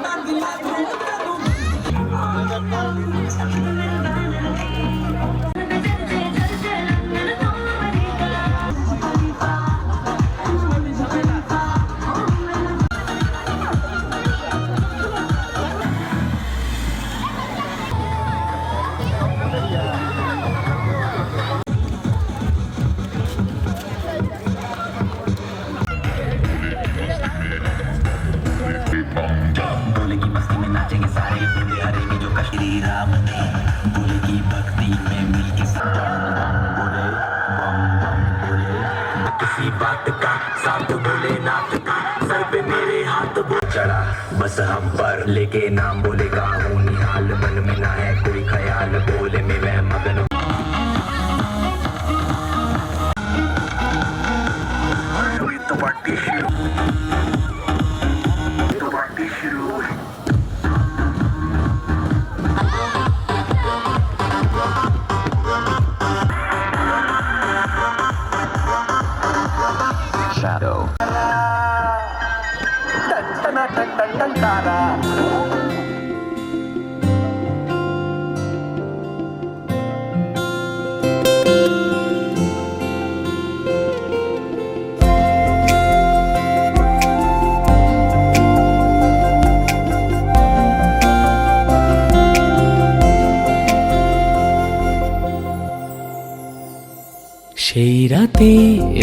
चढ़ा बस हम पर लेके नाम बोलेगा हूँ निहाल मन में ना है कोई ख्याल बोले में मैं मगन हूँ। সেই রাতে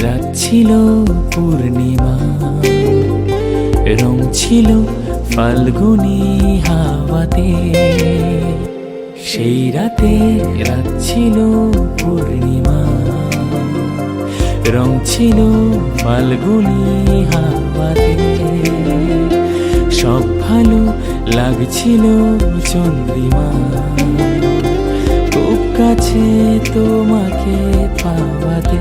রাত ছিল পূর্ণিমা, রং ছিল ফাল্গুনি হাওয়াতে। সেই রাতে রাত ছিল পূর্ণিমা, রং ছিল ফাল্গুনি হাওয়াতে। সব ভালো লাগছিল চন্দ্রিমা, খুব কাছে তোমাকে পাওয়াতে।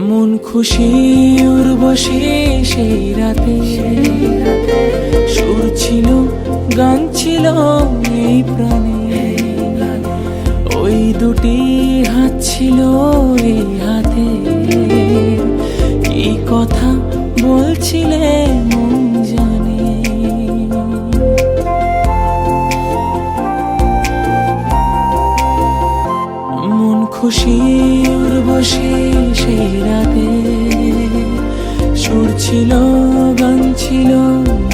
মন খুশি উর্বশী সেই রাতে, সুর ছিল গান ছিল এই প্রাণে। ওই দুটি হাত ছিল এই হাতে, কি কথা বলছিলে মন জানে। মন খুশি উর্বশী সেই রাতে, সুর ছিল গান ছিল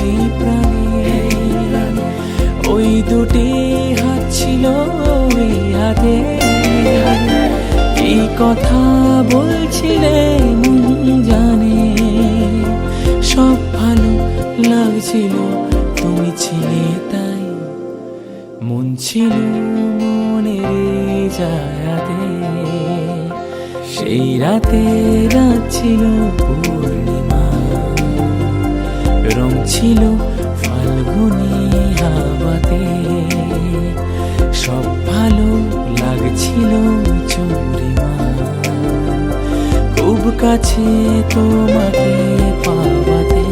এই প্রাণে। ওই দুটি হাত ছিল এই হাতে, এই কথা বলছিলে মন জানে। সব ভালো লাগছিল তুমি ছিলে তাই, মন ছিল মনের জায়গাতে। সেই রাতে রাত ছিল পূর্ণিমা, রং ছিল ফাল্গুনি হাওয়াতে। সব ভালো লাগছিল চন্দ্রিমা, খুব কাছে তোমাকে পাওয়াতে।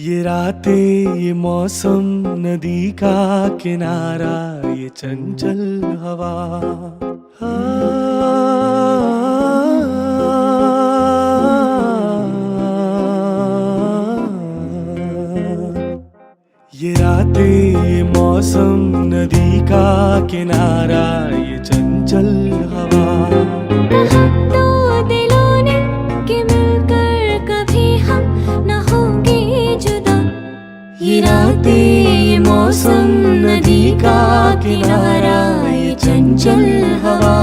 ये रातें ये मौसम नदी का किनारा ये चंचल हवा, ये रातें ये मौसम नदी का किनारा ये चंचल हवा। तो दिलों ने कि मिलकर कभी हम न होंगे जुदा। ये रातें ये मौसम नदी का किनारा ये चंचल हवा।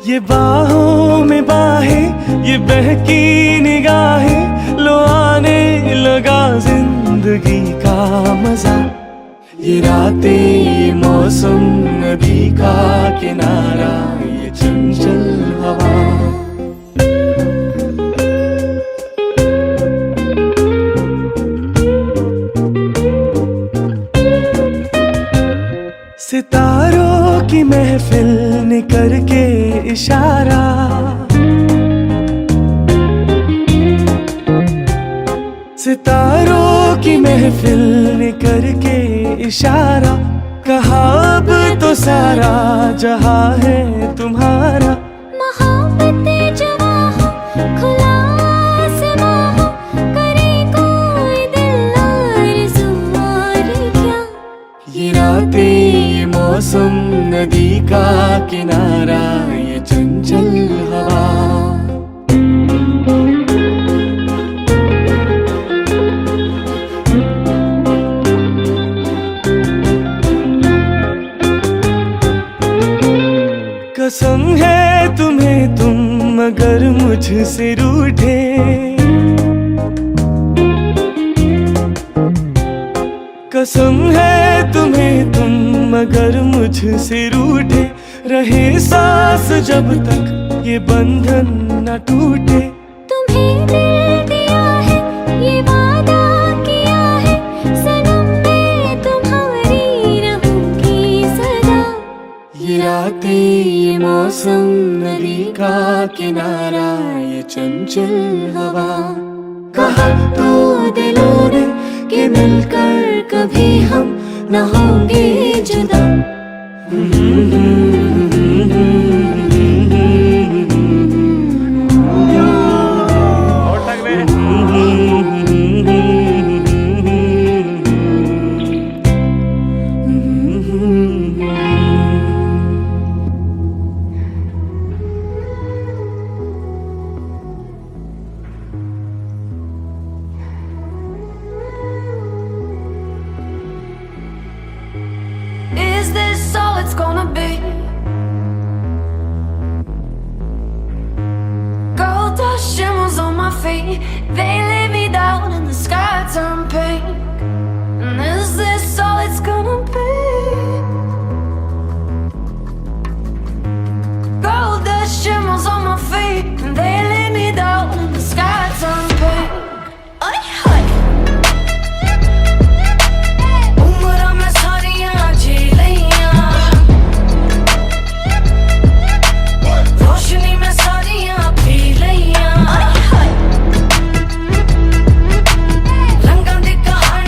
ये बाहों में बाहें, ये बहकी निगाहें, लो आने लगा जिंदगी का मजा। ये रातें, ये मौसम, नदी का किनारा, ये चंचल हवा। सितारों की महफिल ने करके इशारा, सितारों की महफिल ने करके इशारा, कहा अब तो सारा जहां है तुम्हारा। मोहब्बतें जवां हो, खुला आसमां हो, करे कोई दिल आरज़ू और क्या। ये रातें, ये मौसम, नदी का किनारा, ये चंचल हवा। कसम है तुम्हें तुम मगर मुझसे रूठे, कसम है तुम्हें तुम मगर मुझसे रूठे। रहे सांस जब तक ये बंधन न टूटे। तुम्हें दिल दिया है, ये वादा किया है, सनम मैं तुम्हारी रहूंगी सदा। ये रातें, ये मौसम, नदी का किनारा, ये चंचल हवा। कहा तो दिलों ने कि मिलकर कभी हम न होंगे जुदा। Is this all it's gonna be? Gold dust shimmers on my feet, they lay me down and the sky turned pink. And is this all it's gonna be? Gold dust shimmers on my feet, and they lay me down and the sky turned pink. Ay, ay. उम्र में सारियां जी लियां, रोशनी में सारियां पी लियां। रंगां दी कहानी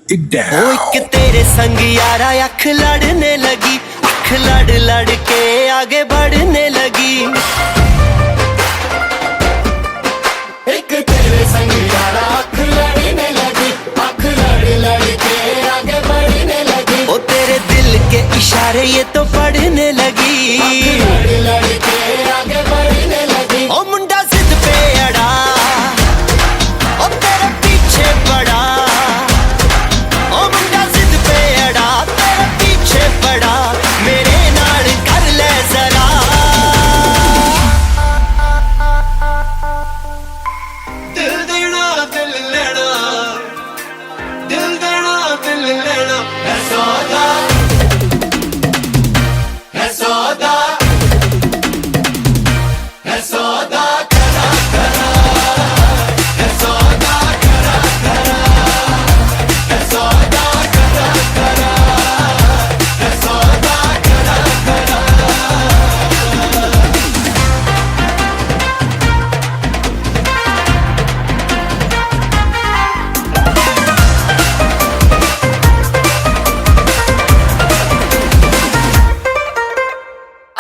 ओ एक तेरे संग यारा अख लड़ने लगी, अख लड़ लड़ के आगे बढ़ने लगी। एक तेरे संग यारा अख लड़ने लगी, अख लड़ लड़ के आगे बढ़ने लगी। ओ तेरे दिल के इशारे ये तो पढ़ने लगी, अख लड़ लड़ के आगे बढ़ने लगी। ओ मुंडा जिद पे अड़ा, ओ तेरे पीछे पड़ा। मेरे नाल कर ले जरा, दिल देना दिल लेना, दिल देना दिल लेना है सौदा, है सौदा, है सौदा करा करा, है सौदा करा करा, है सौदा करा करा, है सौदा करा करा।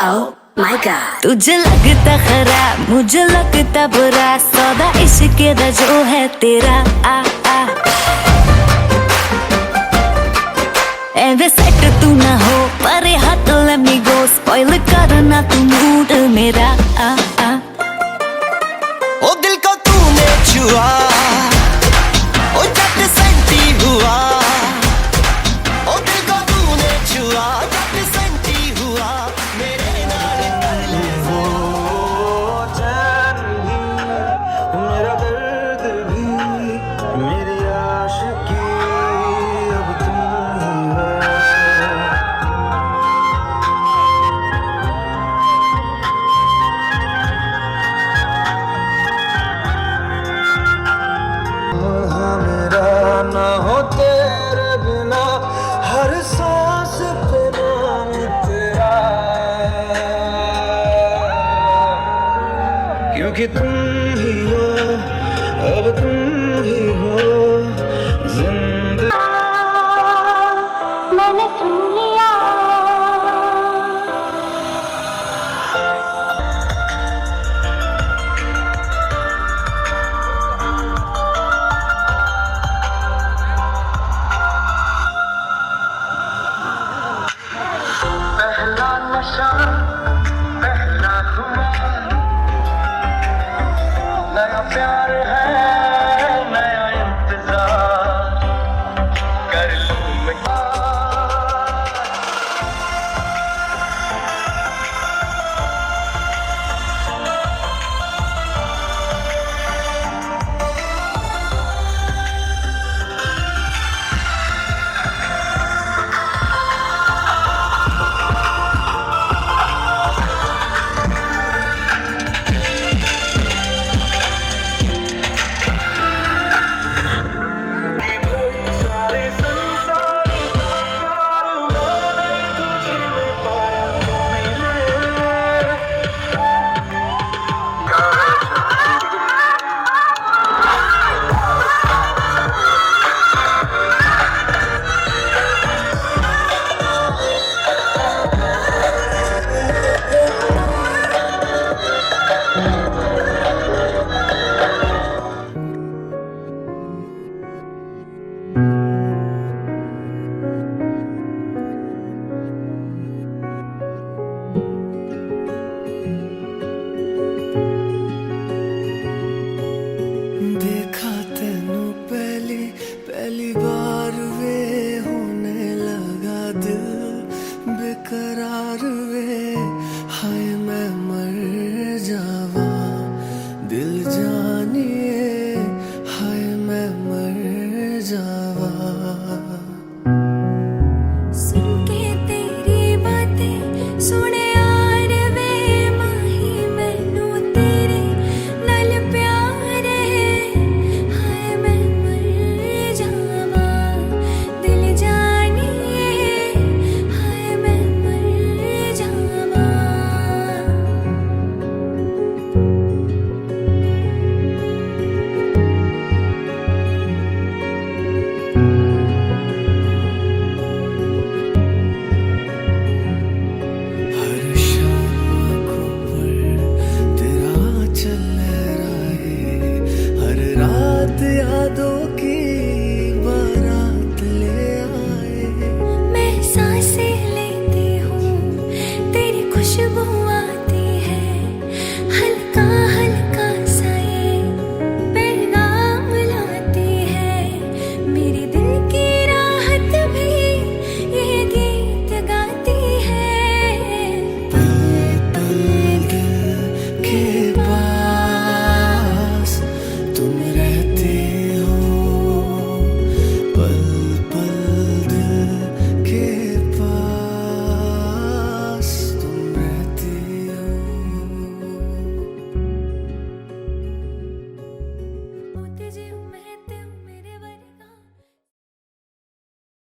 Oh my God, तुझे लगता खराब मुझे लगता बुरा, सौदा इश्क दा जो है तेरा आ आ। एवे सेट तू ना हो परे हाथ let me go, स्पॉइल करना तू मूड मेरा आ आ। ओ दिल को तूने छुआ, ओ जट सेंटी हुआ। ओ दिल को तूने छुआ, जट सेंटी हुआ। मेरे नाल कर ले वो चैन भी, मेरा दर्द भी, मेरी आशिकी अब तुम ही हो। मेरा ना हो तेरे बिना, हर सांस पे नाम तेरा, क्योंकि तुम ही हो, अब तुम ही हो जिंदगी। मैंने सुन लिया पहला नशा, पहला खुमार, नया प्यार है।